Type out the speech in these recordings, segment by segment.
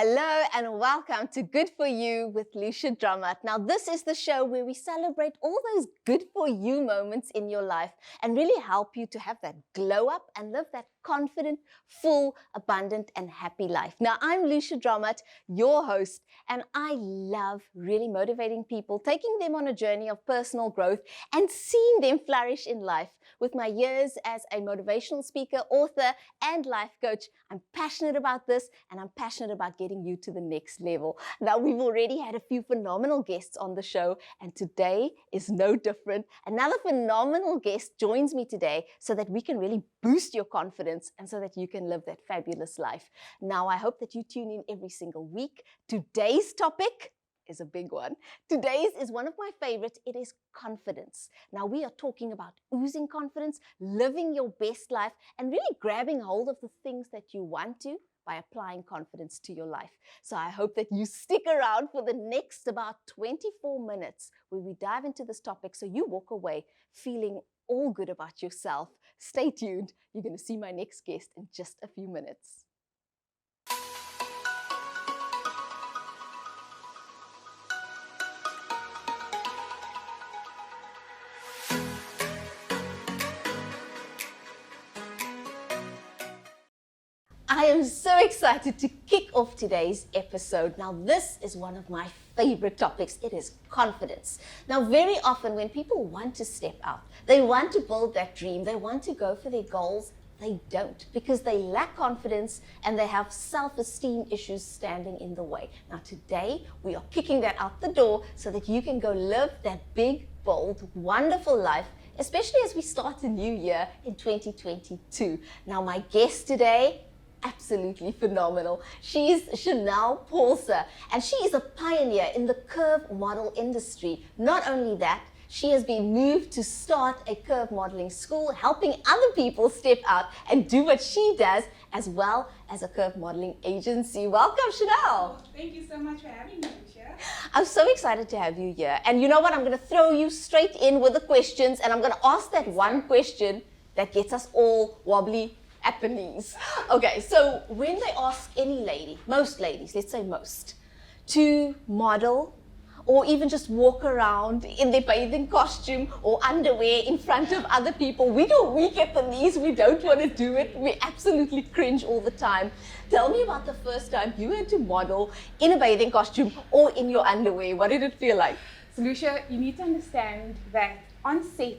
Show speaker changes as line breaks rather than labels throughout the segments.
Hello and welcome to Good For You with Lucia Drummond. Now, this is the show where we celebrate all those good for you moments in your life and really help you to have that glow up and live that confident, full, abundant, and happy life. Now, I'm Lucia Drummond, your host, and I love really motivating people, taking them on a journey of personal growth and seeing them flourish in life. With my years as a motivational speaker, author, and life coach, I'm passionate about this and I'm passionate about getting you to the next level. Now, we've already had a few phenomenal guests on the show, and today is no different. Another phenomenal guest joins me today so that we can really boost your confidence and so that you can live that fabulous life. Now, I hope that you tune in every single week. Today's topic is a big one. Today's is one of my favorites. It is confidence. Now, we are talking about oozing confidence, living your best life, and really grabbing hold of the things that you want to by applying confidence to your life. So I hope that you stick around for the next about 24 minutes where we dive into this topic so you walk away feeling all good about yourself. Stay tuned. You're going to see my next guest in just a few minutes. I am so excited to kick off today's episode. Now, this is one of my favorite topics. It is confidence. Now, very often when people want to step out, they want to build that dream, they want to go for their goals, they don't because they lack confidence and they have self-esteem issues standing in the way. Now, today we are kicking that out the door so that you can go live that big, bold, wonderful life, especially as we start a new year in 2022. Now, my guest today, absolutely phenomenal. She is Charnelle and she is a pioneer in the curve model industry. Not only that, she has been moved to start a curve modeling school, helping other people step out and do what she does, as well as a curve modeling agency. Welcome, Charnelle.
Thank you so much for having me, Lucia.
I'm so excited to have you here. And you know what? I'm going to throw you straight in with the questions, and I'm going to ask that one question that gets us all wobbly at the knees. Okay, so when they ask any lady, most ladies, let's say most, to model or even just walk around in their bathing costume or underwear in front of other people, we go weak at the knees, we don't want to do it, we absolutely cringe all the time. Tell me about the first time you had to model in a bathing costume or in your underwear. What did it feel like?
So Lucia, you need to understand that on set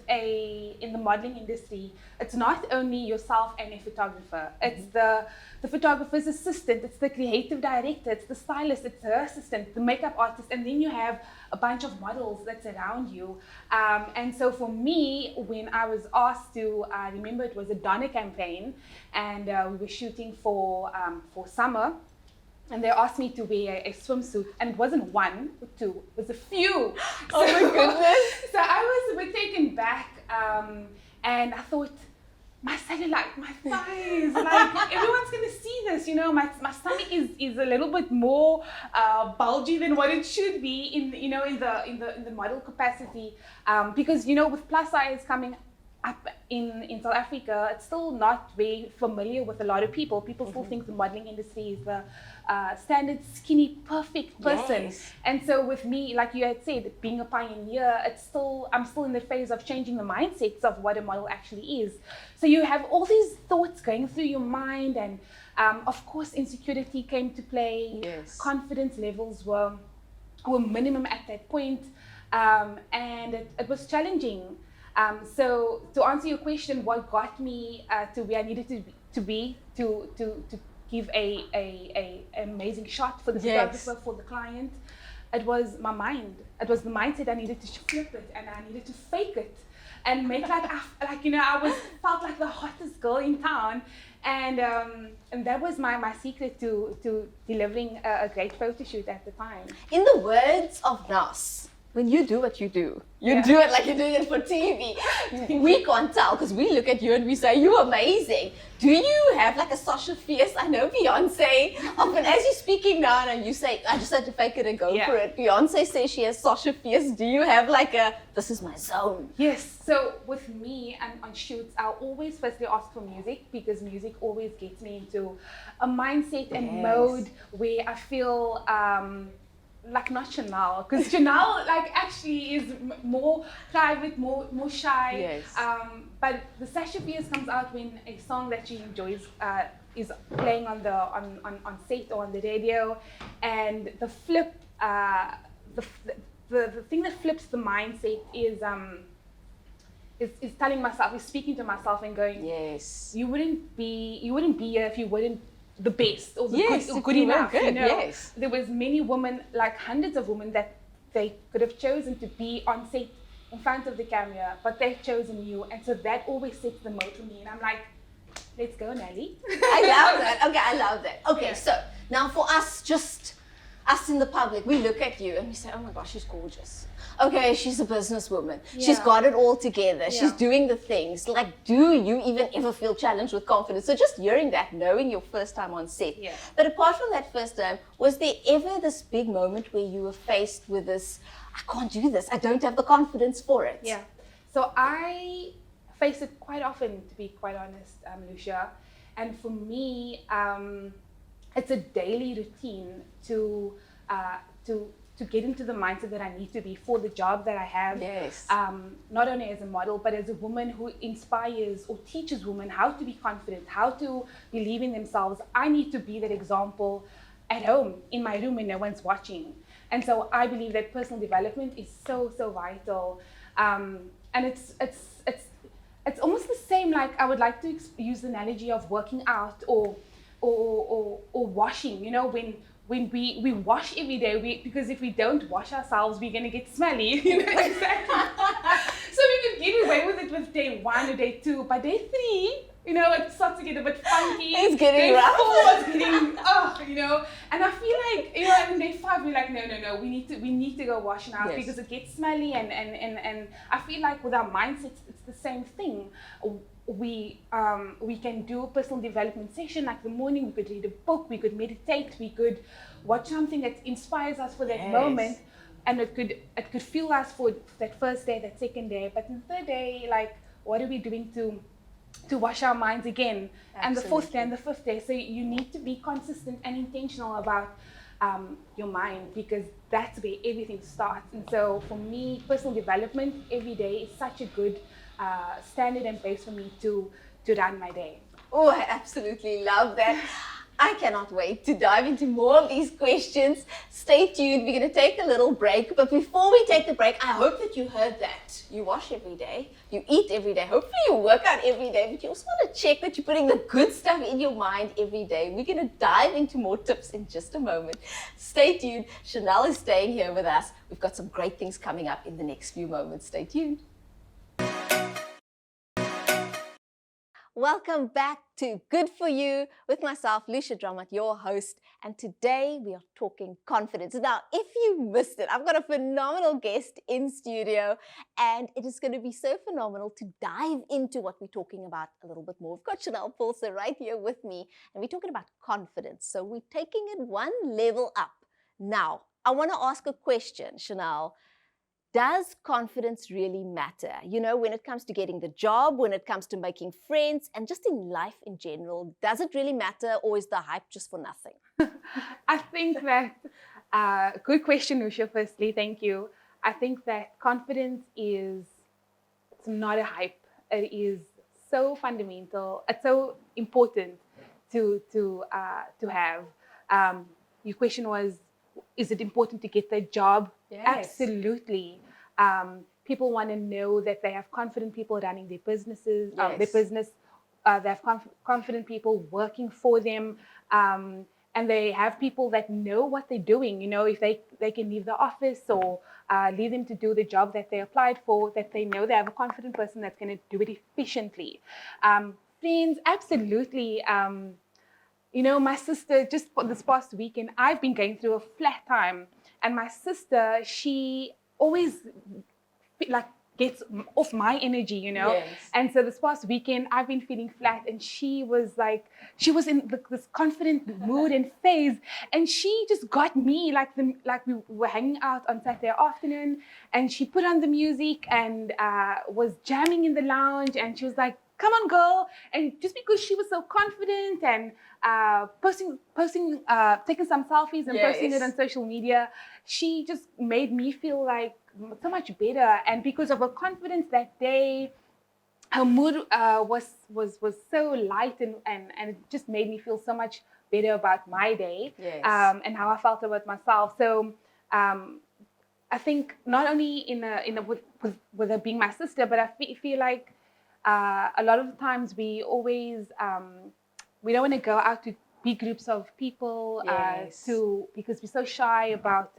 in the modeling industry, it's not only yourself and a photographer. It's the photographer's assistant, it's the creative director, it's the stylist, it's her assistant, the makeup artist, and then you have a bunch of models that's around you. And so for me, when I was asked to, I remember it was a Donna campaign, and we were shooting for summer. And they asked me to wear a swimsuit, and it wasn't one or two, it was a few.
Oh my goodness.
So I was a bit taken back, and I thought, my cellulite, my thighs, like everyone's gonna see this, you know, my stomach is a little bit more bulgy than what it should be in the model capacity, because, you know, with plus size coming up in South Africa, it's still not very familiar with a lot of people. People still think the modeling industry is the standard skinny perfect person.
Yes.
And so with me, like you had said, being a pioneer, I'm still in the phase of changing the mindsets of what a model actually is. So you have all these thoughts going through your mind, and of course insecurity came to play.
Yes.
Confidence levels were minimum at that point, and it was challenging. So to answer your question, what got me to where I needed to be to give a amazing shot for the photographer, for the client, it was my mind. It was the mindset. I needed to flip it, and I needed to fake it and make I felt like the hottest girl in town, and that was my secret to delivering a great photo shoot at the time.
In the words of Nas, when you do what you do, you
Yeah.
do it like you're doing it for TV. We can't tell because we look at you and we say, you're amazing. Do you have like a Sasha Fierce? I know Beyonce, often as you're speaking now and you say, I just had to fake it and go
Yeah.
for it. Beyonce says she has Sasha Fierce. Do you have like a, this is my zone?
Yes, so with me and on shoots, I'll always firstly ask for music because music always gets me into a mindset and
Yes.
mode where I feel like not Chanel, because Chanel like actually is more private, more shy.
Yes.
But the Sasha Fierce comes out when a song that she enjoys is playing on set or on the radio, and the flip the thing that flips the mindset is telling myself, is speaking to myself and going,
Yes.
you wouldn't be here if you weren't the best or the
Yes,
good, or
if
good
you weren't
enough.
good,
You know,
yes.
there was many women, like hundreds of women, that they could have chosen to be on set in front of the camera, but they've chosen you, and so that always sets the mode for me. And I'm like, let's go, Nelly.
I love that. Okay, I love that. Okay,
Yeah.
so now for us, just us in the public, we look at you and we say, oh my gosh, she's gorgeous. Okay, she's a businesswoman. She's
Yeah.
got it all together. She's
Yeah.
doing the things. Like, do you even ever feel challenged with confidence? So just hearing that, knowing your first time on set.
Yeah.
But apart from that first time, was there ever this big moment where you were faced with this, I can't do this, I don't have the confidence for it?
Yeah. So I face it quite often, to be quite honest, Lucia. And for me, it's a daily routine to get into the mindset that I need to be for the job that I have.
Yes.
Not only as a model, but as a woman who inspires or teaches women how to be confident, how to believe in themselves. I need to be that example at home, in my room, when no one's watching. And so I believe that personal development is so vital. And it's almost the same, like I would like to use the analogy of working out or washing. You know, when we wash every day, because if we don't wash ourselves, we're gonna get smelly. You know, exactly. So we could get away with it with day 1 or day 2, by day 3, you know, it starts to get a bit funky.
It's getting
day
rough.
4, it's getting you know. And I feel like, you know, and day 5 we're like, no, we need to go wash now.
Yes.
Because it gets smelly, and I feel like with our mindsets it's the same thing. We can do a personal development session, like the morning, we could read a book, we could meditate, we could watch something that inspires us for that
Yes.
moment, and it could fuel us for that first day, that second day, but the third day, like, what are we doing to wash our minds again? And the fourth day and the fifth day. So you need to be consistent and intentional about your mind, because that's where everything starts. And so for me, personal development every day is such a good standard and base for me to run my day.
Oh, I absolutely love that. I cannot wait to dive into more of these questions. Stay tuned. We're going to take a little break. But before we take the break, I hope that you heard that. You wash every day. You eat every day. Hopefully you work out every day. But you also want to check that you're putting the good stuff in your mind every day. We're going to dive into more tips in just a moment. Stay tuned. Charnelle is staying here with us. We've got some great things coming up in the next few moments. Stay tuned. Welcome back to Good For You with myself, Lucia Drummond, your host. And today we are talking confidence. Now, if you missed it, I've got a phenomenal guest in studio, and it is going to be so phenomenal to dive into what we're talking about a little bit more. We've got Charnelle Paulson right here with me, and we're talking about confidence. So we're taking it one level up. Now, I want to ask a question, Charnelle. Does confidence really matter? You know, when it comes to getting the job, when it comes to making friends, and just in life in general, does it really matter, or is the hype just for nothing?
I think that, good question, Lucia, firstly, thank you. I think that confidence it's not a hype. It is so fundamental. It's so important to have. Your question was, is it important to get the job?
Yes.
Absolutely. People want to know that they have confident people running their businesses,
Yes.
their business. They have confident people working for them, and they have people that know what they're doing. You know, if they can leave the office or leave them to do the job that they applied for, that they know they have a confident person that's going to do it efficiently. Friends, absolutely. You know, my sister, just this past weekend, I've been going through a flat time. And my sister, she always like gets off my energy, you know.
Yes.
And so this past weekend I've been feeling flat, and she was in this confident mood and phase, and she just got me like we were hanging out on Saturday afternoon, and she put on the music and was jamming in the lounge, and she was like, come on girl. And just because she was so confident and taking some selfies and posting it on social media, she just made me feel like so much better. And because of her confidence that day, her mood was so light, and it just made me feel so much better about my day.
Yes.
And how I felt about myself. So I think not only with her being my sister, but I feel like a lot of the times we always we don't want to go out to big groups of people because we're so shy about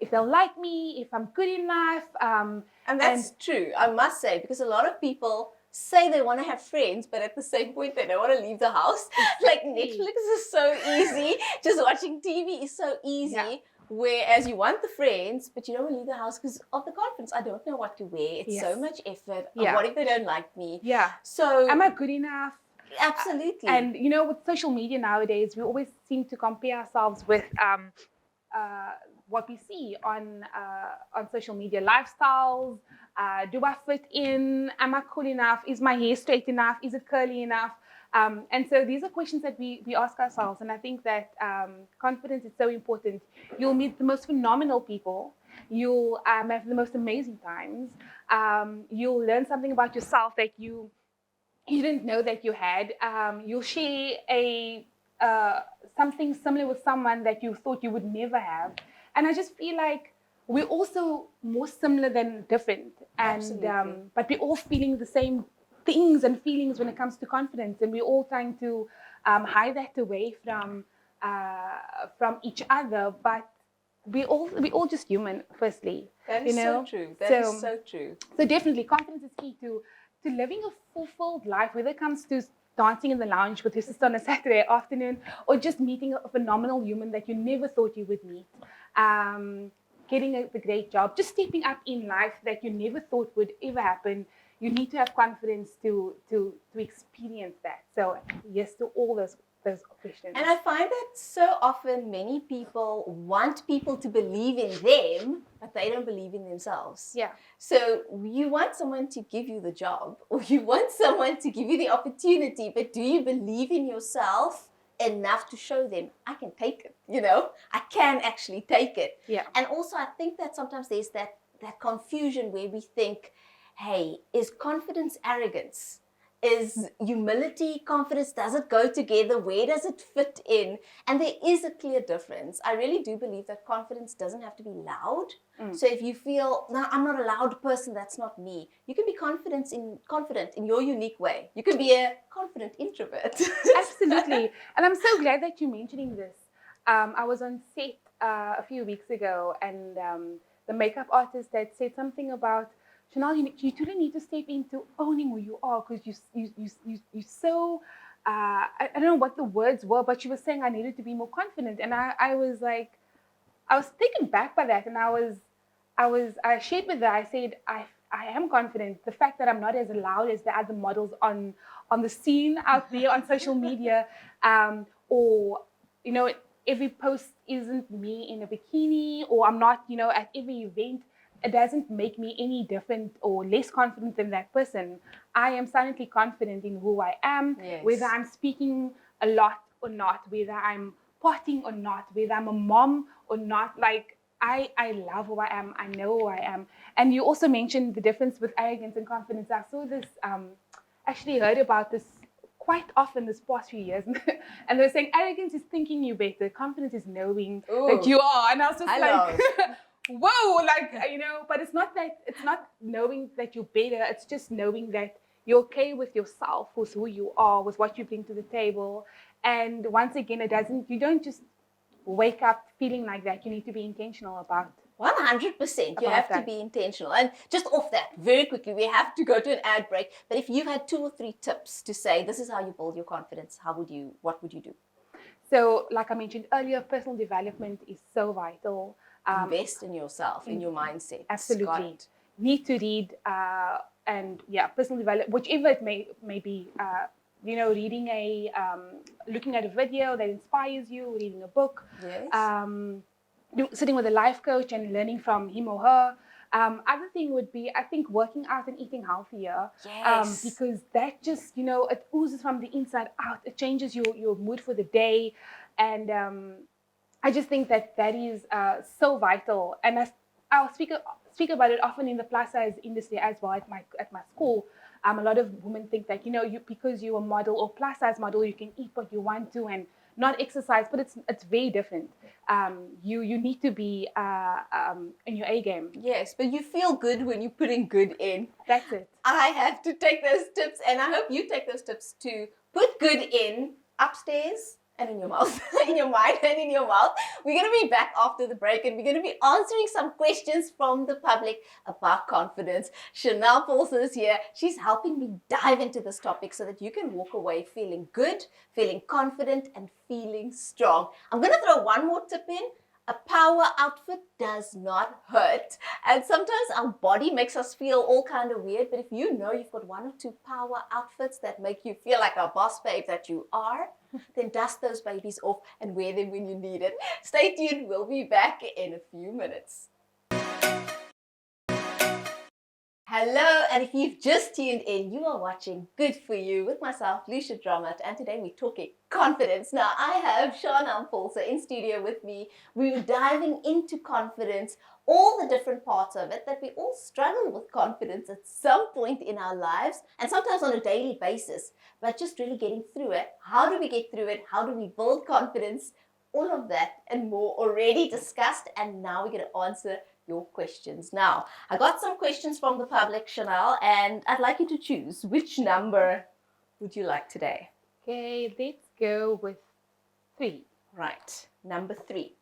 if they'll like me, if I'm good enough.
And that's true, I must say, because a lot of people say they want to have friends, but at the same point they don't want to leave the house. Like Netflix is so easy, just watching TV is so easy. Yeah. Whereas you want the friends, but you don't want to leave the house because of the confidence. I don't know what to wear. It's so much effort. Yeah. What if they don't like me?
Yeah.
So
am I good enough?
Absolutely.
And you know, with social media nowadays, we always seem to compare ourselves with what we see on social media, lifestyles. Do I fit in? Am I cool enough? Is my hair straight enough? Is it curly enough? And so these are questions that we ask ourselves. And I think that confidence is so important. You'll meet the most phenomenal people. You'll have the most amazing times. You'll learn something about yourself that you didn't know that you had. You'll share something similar with someone that you thought you would never have. And I just feel like we're also more similar than different. And but we're all feeling the same things and feelings when it comes to confidence, and we're all trying to hide that away from each other. But we all just human. Firstly,
that is so true. That is so true.
So definitely, confidence is key to living a fulfilled life, whether it comes to dancing in the lounge with your sister on a Saturday afternoon, or just meeting a phenomenal human that you never thought you would meet, getting a great job, just stepping up in life that you never thought would ever happen. You need to have confidence to experience that. So yes to all those questions.
And I find that so often many people want people to believe in them, but they don't believe in themselves.
Yeah.
So you want someone to give you the job, or you want someone to give you the opportunity, but do you believe in yourself enough to show them, I can take it, you know, I can actually take it.
Yeah.
And also I think that sometimes there's that confusion where we think, hey, is confidence arrogance? Is humility confidence? Does it go together? Where does it fit in? And there is a clear difference. I really do believe that confidence doesn't have to be loud. So if you feel, no, I'm not a loud person, that's not me. You can be confident in your unique way. You can be a confident introvert.
Absolutely. And I'm so glad that you're mentioning this. I was on set a few weeks ago, and the makeup artist had said something about, Charnelle, you truly need to step into owning who you are, because you so, I don't know what the words were, but she was saying I needed to be more confident. And I was like, I was taken back by that. And I shared with her, I said, I am confident. The fact that I'm not as loud as the other models on the scene out there on social media, or, you know, every post isn't me in a bikini, or I'm not, you know, at every event. It doesn't make me any different or less confident than that person. I am silently confident in who I am, whether I'm speaking a lot or not, whether I'm partying or not, whether I'm a mom or not. Like, I love who I am. I know who I am. And you also mentioned the difference with arrogance and confidence. I saw this, actually heard about this quite often this past few years. And they were saying arrogance is thinking you better. Confidence is knowing that you are. And I was just like... Whoa, like, you know, but it's not knowing that you're better. It's just knowing that you're okay with yourself, with who you are, with what you bring to the table. And once again, you don't just wake up feeling like that. You need to be intentional about
100%. You have to be intentional. And just off that, very quickly, we have to go to an ad break. But if you had 2 or 3 tips to say, this is how you build your confidence, what would you do?
So, like I mentioned earlier, personal development is so vital.
Invest in yourself, in your mindset. Got
Absolutely.
it.
Need to read and personal development, whichever it may be. Reading looking at a video that inspires you, reading a book,
Yes.
sitting with a life coach and learning from him or her. Other thing would be, I think, working out and eating healthier.
Yes.
Because that just, it oozes from the inside out. It changes your mood for the day. And I just think that is so vital. And I'll speak about it often in the plus size industry as well at my school. A lot of women think that because you're a model or plus size model, you can eat what you want to and not exercise, but it's very different. You need to be in your A game.
Yes, but you feel good when you're putting good in.
That's it.
I have to take those tips, and I hope you take those tips too. Put good in upstairs and in your mouth, in your mind and in your mouth. We're going to be back after the break, and we're going to be answering some questions from the public about confidence. Charnelle Paulson is here. She's helping me dive into this topic so that you can walk away feeling good, feeling confident, and feeling strong. I'm going to throw one more tip in. A power outfit does not hurt. And sometimes our body makes us feel all kind of weird, but if you know you've got one or two power outfits that make you feel like a boss babe that you are, then dust those babies off and wear them when you need it. Stay tuned. We'll be back in a few minutes. Hello, and if you've just tuned in, you are watching Good For You with myself, Lucia and today we're talking confidence. Now, I have Charnelle Paulson in studio with me. We're diving into confidence, all the different parts of it, that we all struggle with confidence at some point in our lives, and sometimes on a daily basis, but just really getting through it. How do we get through it? How do we build confidence? All of that and more already discussed, and now we're going to answer your questions. Now, I got some questions from the public, Charnelle, and I'd like you to choose. Which number would you like today?
Okay, let's go with 3.
Right, number 3.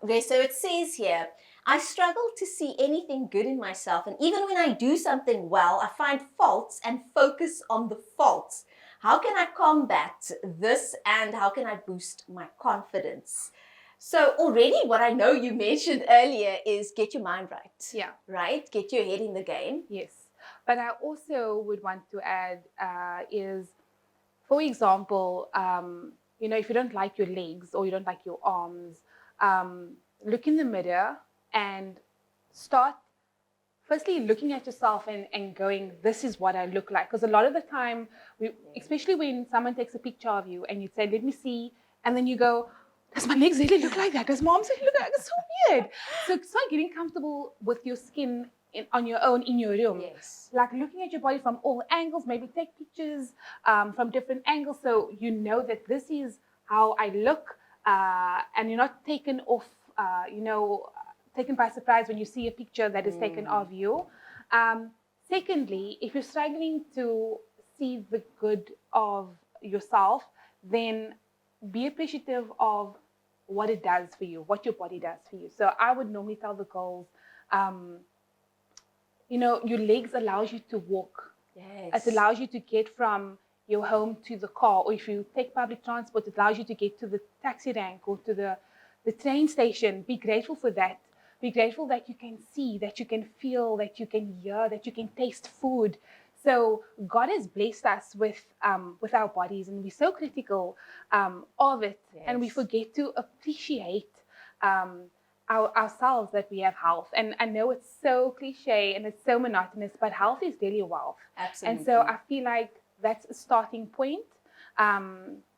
Okay, so it says here, I struggle to see anything good in myself, and even when I do something well, I find faults and focus on the faults. How can I combat this, and how can I boost my confidence? So already what I know you mentioned earlier is get your mind right.
Yeah.
Right? Get your head in the game.
Yes. But I also would want to add is, for example, if you don't like your legs or you don't like your arms, look in the mirror and start firstly looking at yourself and going, this is what I look like. Because a lot of the time, especially when someone takes a picture of you and you say, let me see, and then you go, does my legs really look like that? Does my arms really look like that? It's so weird. So start getting comfortable with your skin on your own in your room.
Yes.
Like looking at your body from all angles, maybe take pictures from different angles so you know that this is how I look, and you're not taken off, taken by surprise when you see a picture that is taken of you. Secondly, if you're struggling to see the good of yourself, then be appreciative of what it does for you, what your body does for you. So I would normally tell the girls, your legs allows you to walk.
Yes.
It allows you to get from your home to the car, or if you take public transport, it allows you to get to the taxi rank or to the train station. Be grateful for that. Be grateful that you can see, that you can feel, that you can hear, that you can taste food. So God has blessed us with our bodies, and we're so critical of it, and we forget to appreciate ourselves, that we have health. And I know it's so cliche and it's so monotonous, but health is really wealth.
Absolutely.
And so I feel like that's a starting point.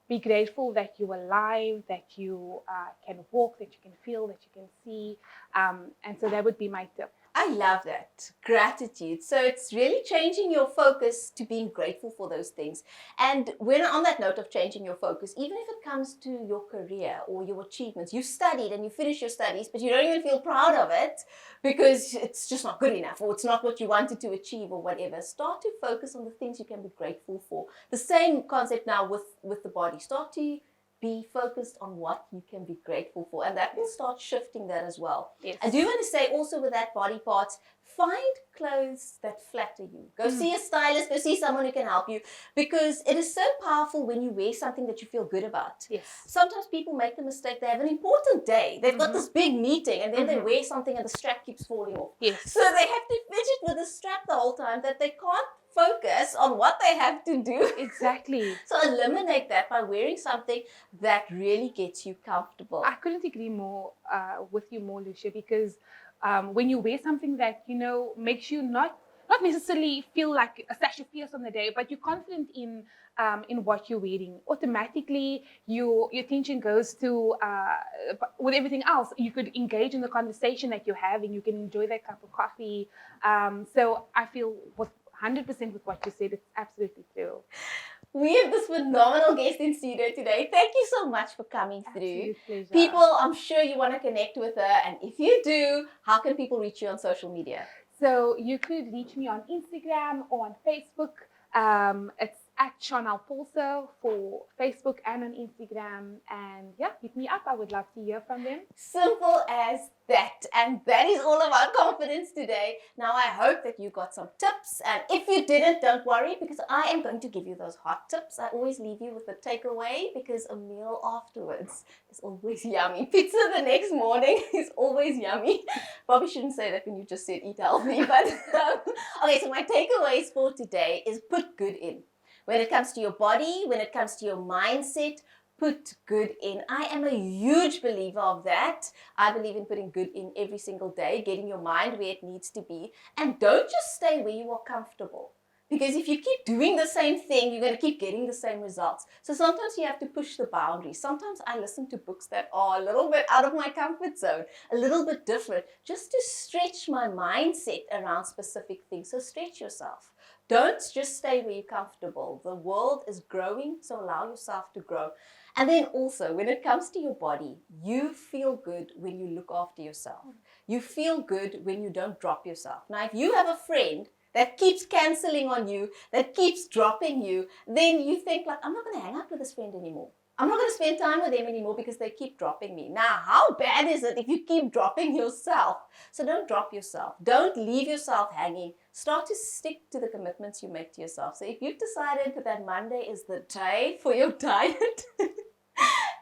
Be grateful that you're alive, that you can walk, that you can feel, that you can see. And so that would be my tip.
I love that. Gratitude. So it's really changing your focus to being grateful for those things. And when on that note of changing your focus, even if it comes to your career or your achievements, you studied and you finished your studies, but you don't even feel proud of it because it's just not good enough, or it's not what you wanted to achieve, or whatever. Start to focus on the things you can be grateful for. The same concept now with the body. Start to be focused on what you can be grateful for. And that will start shifting that as well.
Yes.
I do want to say also with that body parts, find clothes that flatter you. Go see a stylist, go see someone who can help you, because it is so powerful when you wear something that you feel good about.
Yes.
Sometimes people make the mistake, they have an important day, they've got this big meeting, and then they wear something and the strap keeps falling off.
Yes.
So they have to fidget with the strap the whole time that they can't focus on what they have to do.
Exactly.
So eliminate that by wearing something that really gets you comfortable.
I couldn't agree more with you more, Lucia, because when you wear something that, makes you not necessarily feel like a sash of fierce on the day, but you're confident in what you're wearing, automatically your attention goes to, with everything else, you could engage in the conversation that you're having, you can enjoy that cup of coffee. So I feel 100% with what you said, it's absolutely true.
We have this phenomenal guest in studio today. Thank you so much for coming through.
Absolute pleasure.
People, I'm sure you want to connect with her. And if you do, how can people reach you on social media?
So you could reach me on Instagram or on Facebook. It's at Charnelle Pulso for Facebook and on Instagram. And yeah, hit me up. I would love to hear from them.
Simple as that. And that is all about confidence today. Now, I hope that you got some tips. And if you didn't, don't worry, because I am going to give you those hot tips. I always leave you with a takeaway, because a meal afterwards is always yummy. Pizza the next morning is always yummy. Probably shouldn't say that when you just said eat healthy. But okay, so my takeaways for today is put good in. When it comes to your body, when it comes to your mindset, put good in. I am a huge believer of that. I believe in putting good in every single day, getting your mind where it needs to be. And don't just stay where you are comfortable. Because if you keep doing the same thing, you're going to keep getting the same results. So sometimes you have to push the boundaries. Sometimes I listen to books that are a little bit out of my comfort zone, a little bit different, just to stretch my mindset around specific things. So stretch yourself. Don't just stay where you're comfortable. The world is growing, so allow yourself to grow. And then also, when it comes to your body, you feel good when you look after yourself. You feel good when you don't drop yourself. Now, if you have a friend that keeps canceling on you, that keeps dropping you, then you think like, I'm not going to hang out with this friend anymore. I'm not going to spend time with them anymore because they keep dropping me. Now, how bad is it if you keep dropping yourself? So don't drop yourself. Don't leave yourself hanging. Start to stick to the commitments you make to yourself. So if you've decided that Monday is the day for your diet,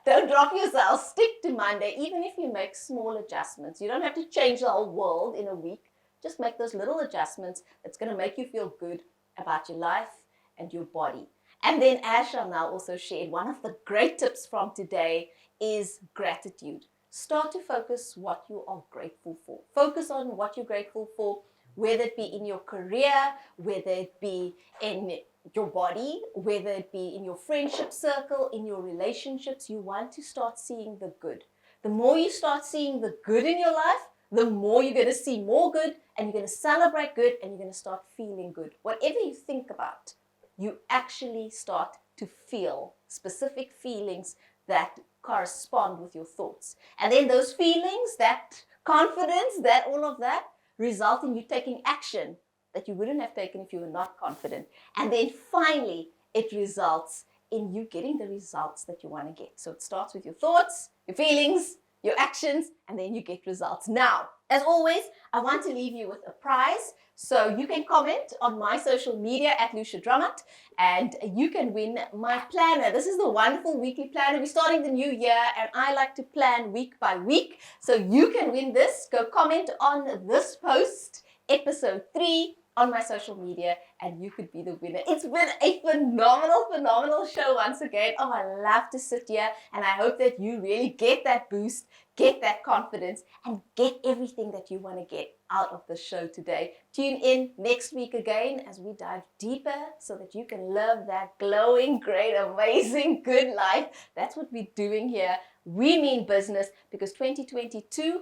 don't drop yourself. Stick to Monday, even if you make small adjustments. You don't have to change the whole world in a week. Just make those little adjustments that's going to make you feel good about your life and your body. And then, as Charnelle also shared, one of the great tips from today is gratitude. Start to focus what you are grateful for. Focus on what you're grateful for, whether it be in your career, whether it be in your body, whether it be in your friendship circle, in your relationships. You want to start seeing the good. The more you start seeing the good in your life, the more you're going to see more good, and you're going to celebrate good, and you're going to start feeling good. Whatever you think about, you actually start to feel specific feelings that correspond with your thoughts. And then those feelings, that confidence, that all of that, result in you taking action that you wouldn't have taken if you were not confident. And then finally, it results in you getting the results that you want to get. So it starts with your thoughts, your feelings, your actions, and then you get results. Now, as always, I want to leave you with a prize. So you can comment on my social media at Lucia Drummond, and you can win my planner. This is the wonderful weekly planner. We're starting the new year, and I like to plan week by week. So you can win this. Go comment on this post, episode 3, on my social media, and you could be the winner. It's been a phenomenal show once again. Oh, I love to sit here, and I hope that you really get that boost, get that confidence, and get everything that you want to get out of the show today. Tune in next week again as we dive deeper so that you can live that glowing, great, amazing, good life. That's what we're doing here. We mean business, because 2022,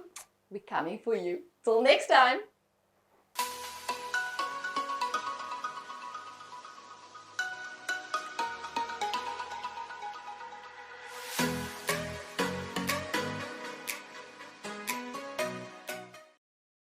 we're coming for you. Till next time.